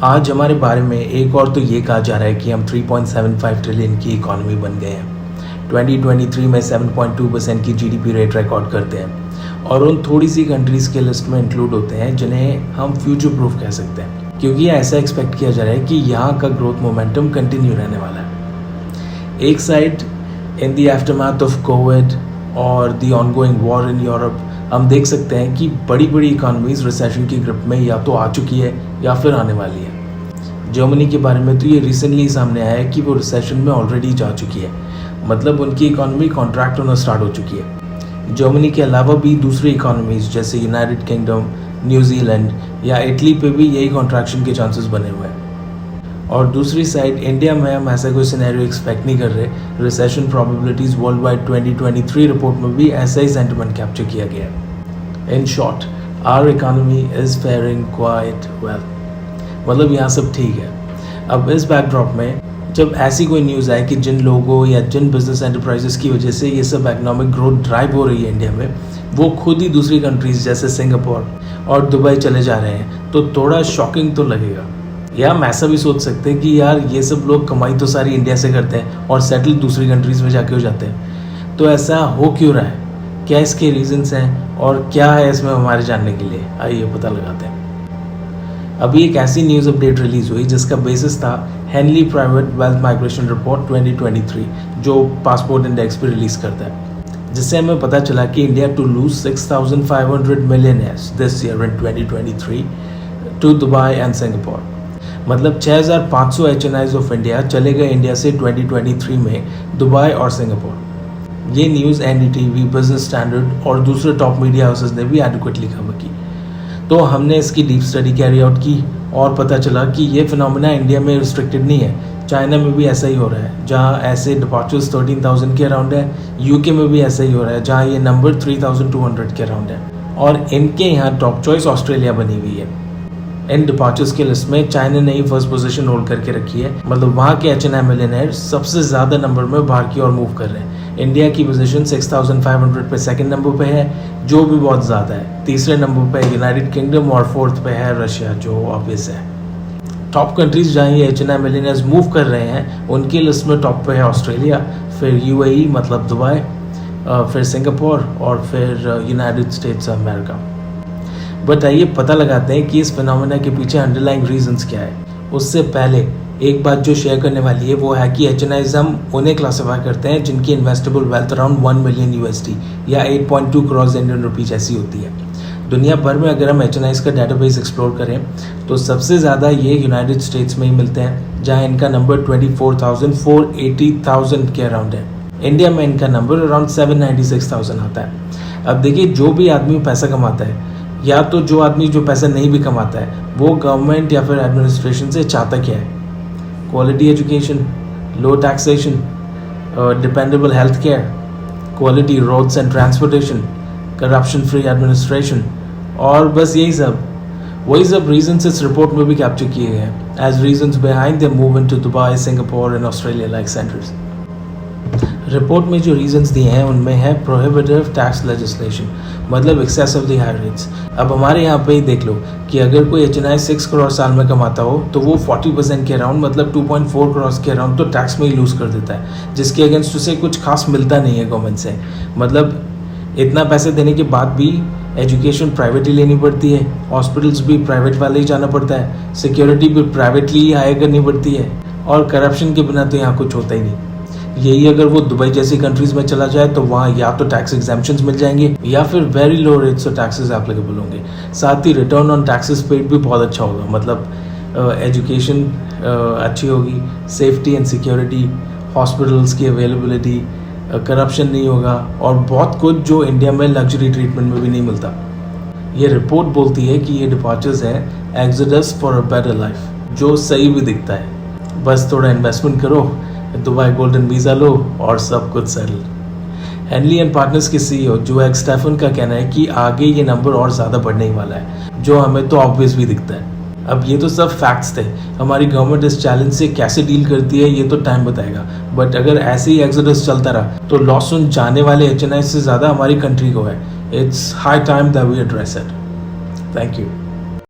आज हमारे बारे में एक और तो ये कहा जा रहा है कि हम 3.75 ट्रिलियन की इकॉनमी बन गए हैं। 2023 में 7.2% की जीडीपी रेट रिकॉर्ड करते हैं और उन थोड़ी सी कंट्रीज़ के लिस्ट में इंक्लूड होते हैं जिन्हें हम फ्यूचर प्रूफ कह सकते हैं, क्योंकि ऐसा एक्सपेक्ट किया जा रहा है कि यहाँ का ग्रोथ मोमेंटम कंटिन्यू रहने वाला है। एक side in the aftermath of Covid और the ongoing war in Europe हम देख सकते हैं कि बड़ी बड़ी इकॉनमीज रिसेशन की ग्रिप में या तो आ चुकी है या फिर आने वाली है। जर्मनी के बारे में तो ये रिसेंटली सामने आया है कि वो रिसेशन में ऑलरेडी जा चुकी है, मतलब उनकी इकॉनमी कॉन्ट्रैक्ट होना स्टार्ट हो चुकी है। जर्मनी के अलावा भी दूसरी इकॉनमीज जैसे यूनाइटेड किंगडम, न्यूजीलैंड या इटली पे भी यही कॉन्ट्रैक्शन के चांसेस बने हुए हैं। और दूसरी साइड इंडिया में हम ऐसा कोई सिनेरियो एक्सपेक्ट नहीं कर रहे। Recession probabilities worldwide 2023 report में भी ऐसा ही सेंटिमेंट कैप्चर किया गया है। In short, our economy is faring quite well, मतलब यहाँ सब ठीक है। अब इस बैकड्रॉप में जब ऐसी कोई न्यूज़ आए कि जिन लोगों या जिन बिजनेस एंटरप्राइजेस की वजह से ये सब इकोनॉमिक ग्रोथ ड्राइव हो रही है इंडिया में, वो खुद ही दूसरी कंट्रीज़ जैसे सिंगापुर और दुबई चले जा रहे हैं, तो थोड़ा शॉकिंग तो लगेगा। या हम ऐसा भी सोच सकते हैं कि यार ये सब लोग कमाई तो सारी इंडिया से करते हैं और सेटल दूसरी कंट्रीज़ में जाके हो जाते हैं, तो ऐसा हो क्यों रहा है? क्या इसके रीजंस हैं और क्या है इसमें हमारे जानने के लिए? आइए पता लगाते हैं। अभी एक ऐसी न्यूज़ अपडेट रिलीज़ हुई जिसका बेसिस था Henley private wealth migration report 2023, जो पासपोर्ट इंडेक्स पे रिलीज़ करता है, जिससे हमें पता चला कि India to lose 6,500 millionaires this year in 2023 to Dubai and Singapore. मतलब 6,500 HNIs ऑफ इंडिया चले गए इंडिया से 2023 में दुबई और सिंगापुर। ये न्यूज़ NDTV, बिजनेस स्टैंडर्ड और दूसरे टॉप मीडिया हाउसेस ने भी एडिक्वेटली कवर की। तो हमने इसकी डीप स्टडी कैरी आउट की और पता चला कि ये फिनोमेना इंडिया में रिस्ट्रिक्टेड नहीं है, चाइना में भी ऐसा ही हो रहा है, जहाँ ऐसे डिपार्चर्स 13,000 के अराउंड है। UK में भी ऐसा ही हो रहा है, जहाँ ये नंबर 3,200 के अराउंड है। और इनके यहाँ टॉप चॉइस ऑस्ट्रेलिया बनी हुई है। इन डिपार्चर्स की लिस्ट में चाइना ने ही फर्स्ट पोजीशन होल्ड करके रखी है, मतलब वहाँ के HNI मिलियनेयर सबसे ज़्यादा नंबर में बाहर की ओर मूव कर रहे हैं। इंडिया की पोजीशन 6,500 पे सेकंड नंबर पे है, जो भी बहुत ज़्यादा है। तीसरे नंबर पे यूनाइटेड किंगडम और फोर्थ पे है रशिया, जो ऑब्वियस है। टॉप कंट्रीज जहाँ ये HNI मिलियनेयर्स मूव कर रहे हैं उनकी लिस्ट में टॉप पे है ऑस्ट्रेलिया, फिर UAE मतलब दुबई, फिर सिंगापुर और फिर United states of America. But आइए पता लगाते हैं कि इस फिनोमेना के पीछे अंडरलाइंग रीजंस क्या है। उससे पहले एक बात जो शेयर करने वाली है वो है कि HNIs हम उन्हें क्लासिफाई करते हैं जिनकी investable wealth around 1 million USD या 8.2 करोड़ इंडियन रुपीज ऐसी होती है। दुनिया भर में अगर हम HNIs का डाटाबेस एक्सप्लोर करें तो सबसे ज़्यादा ये यूनाइटेड स्टेट्स में ही मिलते हैं, जहाँ इनका नंबर 24,480,000 के अराउंड है। इंडिया में इनका नंबर अराउंड 796,000 आता है। अब देखिए, जो भी आदमी पैसा कमाता है या तो जो आदमी जो पैसा नहीं भी कमाता है, वो गवर्नमेंट या फिर एडमिनिस्ट्रेशन से चाहता क्या है? Quality education, low taxation, dependable health care, quality roads and transportation, corruption free administration, और बस यही सब। वही सब रीजंस इस रिपोर्ट में भी कैप्चर किए गए हैं as reasons behind the move into Dubai, Singapore and Australia like centres. Report में जो रीजंस दिए हैं उनमें है प्रोहिबिटिव टैक्स लेजिस्लेशन, मतलब एक्सेसिवली हाई रेट्स। अब हमारे यहाँ पे ही देख लो कि अगर कोई HNI 6 करोड़ साल में कमाता हो तो वो 40% के अराउंड, मतलब 2.4 करोड़ के अराउंड तो टैक्स में ही लूज़ कर देता है, जिसके अगेंस्ट उसे कुछ खास मिलता नहीं है गवर्नमेंट से। मतलब इतना पैसे देने के बाद भी एजुकेशन प्राइवेट ही लेनी पड़ती है, हॉस्पिटल्स भी प्राइवेट वाले ही जाना पड़ता है, सिक्योरिटी भी प्राइवेटली ही हायर करनी पड़ती है, और करप्शन के बिना तो यहाँ कुछ होता ही नहीं। यही अगर वो दुबई जैसी कंट्रीज में चला जाए तो वहाँ या तो टैक्स एग्जेम्पशंस मिल जाएंगे या फिर very low rates of taxes applicable होंगे। साथ ही रिटर्न ऑन टैक्सेस पेड भी बहुत अच्छा होगा, मतलब एजुकेशन अच्छी होगी, सेफ्टी एंड सिक्योरिटी, हॉस्पिटल्स की अवेलेबिलिटी, करप्शन नहीं होगा, और बहुत कुछ जो इंडिया में लग्जरी ट्रीटमेंट में भी नहीं मिलता। ये रिपोर्ट बोलती है कि ये डिपार्चर्स हैं exodus for a better life, जो सही भी दिखता है। बस थोड़ा इन्वेस्टमेंट करो, दुबई गोल्डन वीज़ा लो और सब कुछ सेटल। हेनली एंड पार्टनर्स के CEO जोएग स्टेफन का कहना है कि आगे ये नंबर और ज़्यादा बढ़ने ही वाला है, जो हमें तो ऑब्वियस भी दिखता है। अब ये तो सब फैक्ट्स थे, हमारी गवर्नमेंट इस चैलेंज से कैसे डील करती है ये तो टाइम बताएगा। बट अगर ऐसे ही एक्सोडस चलता रहा तो लॉस सुन जाने वाले HNI से ज़्यादा हमारी कंट्री को है। It's high time that we address it. Thank you.